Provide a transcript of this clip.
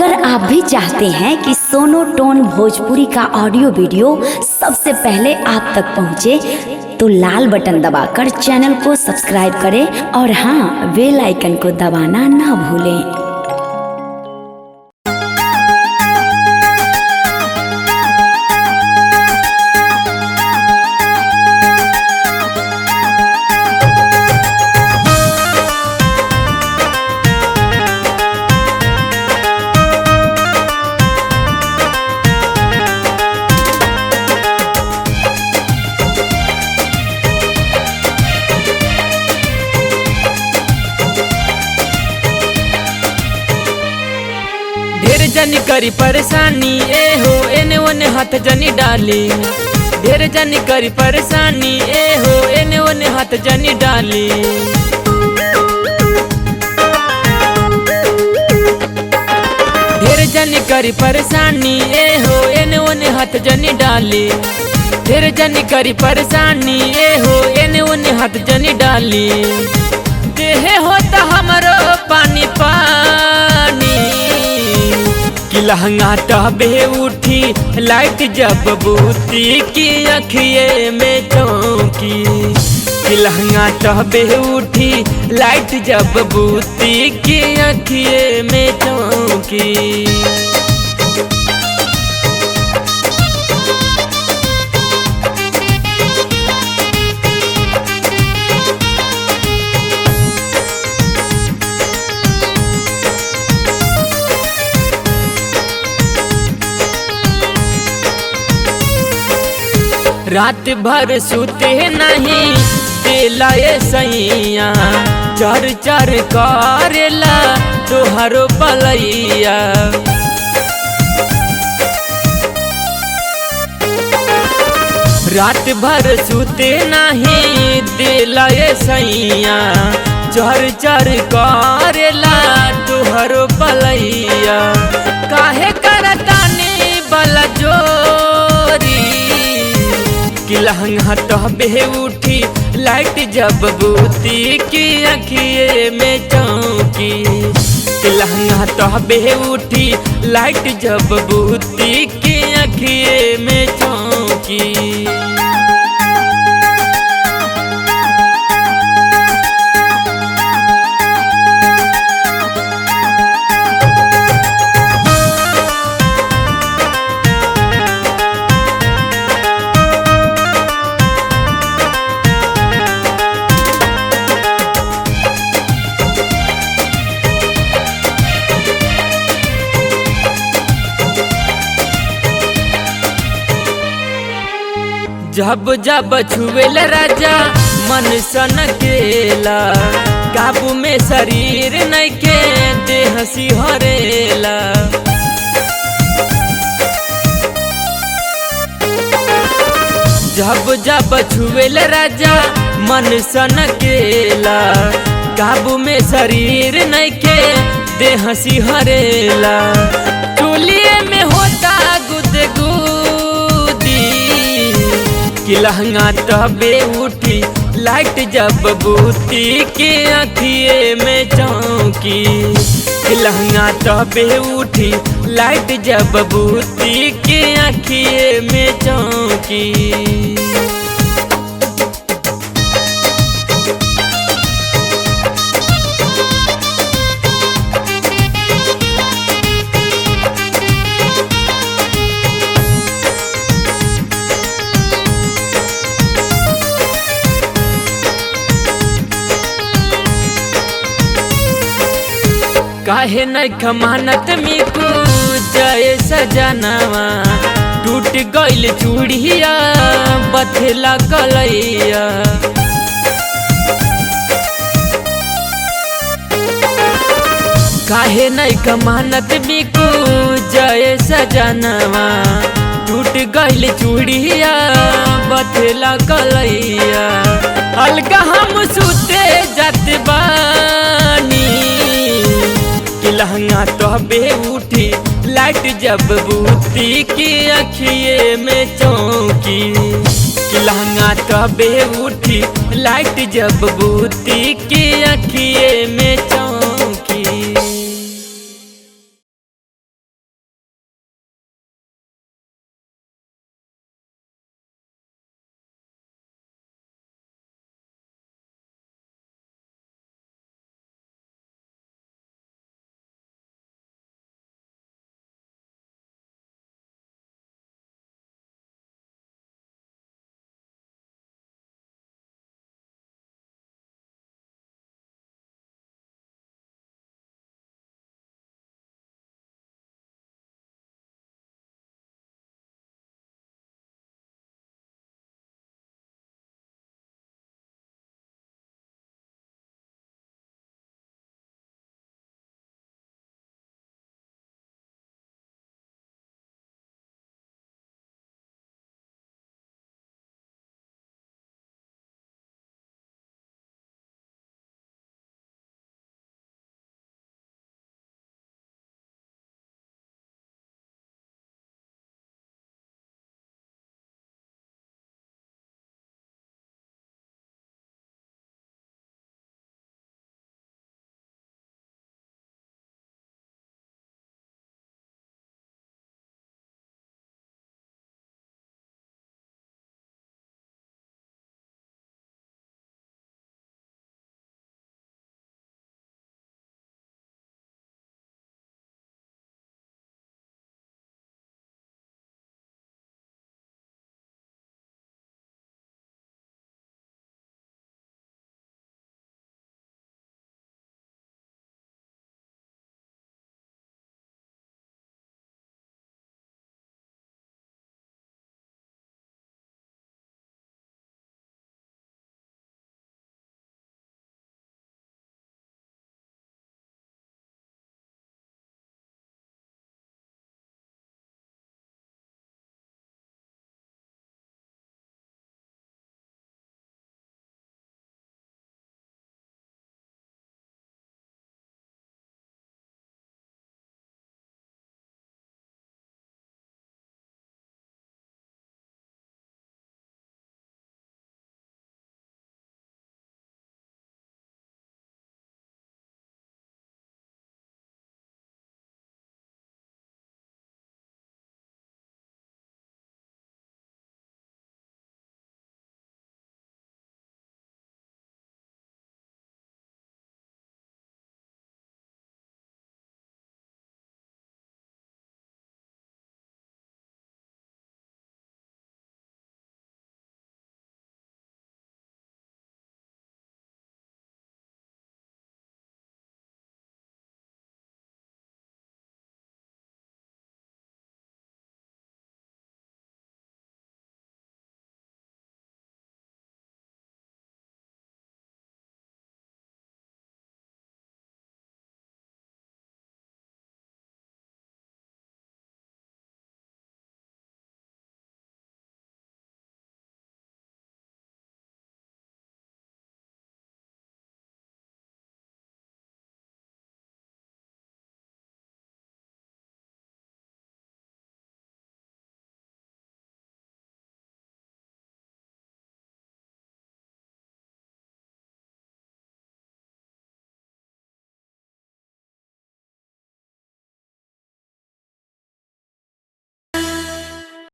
अगर आप भी चाहते हैं कि सोनोटोन भोजपुरी का ऑडियो वीडियो सबसे पहले आप तक पहुंचे, तो लाल बटन दबाकर चैनल को सब्सक्राइब करें और हाँ, बेल आइकन को दबाना ना भूलें। ढेर जनी करी परेशानी ए हो, एने ओने हाथ जनी डाली। ढेर जनी करी परेशानी ए हो, एने ओने हाथ जनी डाली। ढेर जनी करी परेशानी ए हो, एने ओने हाथ जनी डाली। ढेर जनी करी परेशानी ए हो, एने ओने हाथ जनी डाली। देहे होता हमरो पानी पानी, लहंगा टहबे उठी लाइट जब बूती की अखिए में चौकी। लहंगा टहबे उठी लाइट जब बूती की अखिए में चौकी। रात भर सुते नहीं देला ये सैया, चर चर करेला तोहरो पलैया। रात भर सुते नहीं देला ये सैया, चर चर करेला तोहरो पलैया। काहे करतानी बला जोरी, लहंगा टहबे उठी लाइट जब बूती की अखिए में चौकी। लहंगा टहबे उठी लाइट जब बूती की अखिए में चौकी। जब जब छुएला राजा मन सन केला, काबू में शरीर नहीं के देह सिहरेला। जब जब छुएला राजा मन सन केला, काबू में शरीर नहीं के देह सिहरेला। टोलिए में होता गुदगुदी, लहंगा टहबे उठी लाइट जब बूती की अखिए में चौकी। लहंगा टहबे उठी लाइट जब बूती की अखिए में चौकी। काहे नहीं खमानत मिकू जय सजनवा, टूट गइल चूड़िया बथेला कलैया। काहे नहीं खमानत मिकू जय सजनवा, टूट गइल चूड़िया बथेला कलैया। अलगा हम सुते जात बानी, लहंगा टहबे उठी लाइट जब बूती की अखिए में चौकी। लहंगा टहबे उठी लाइट जब बूती की अखिए में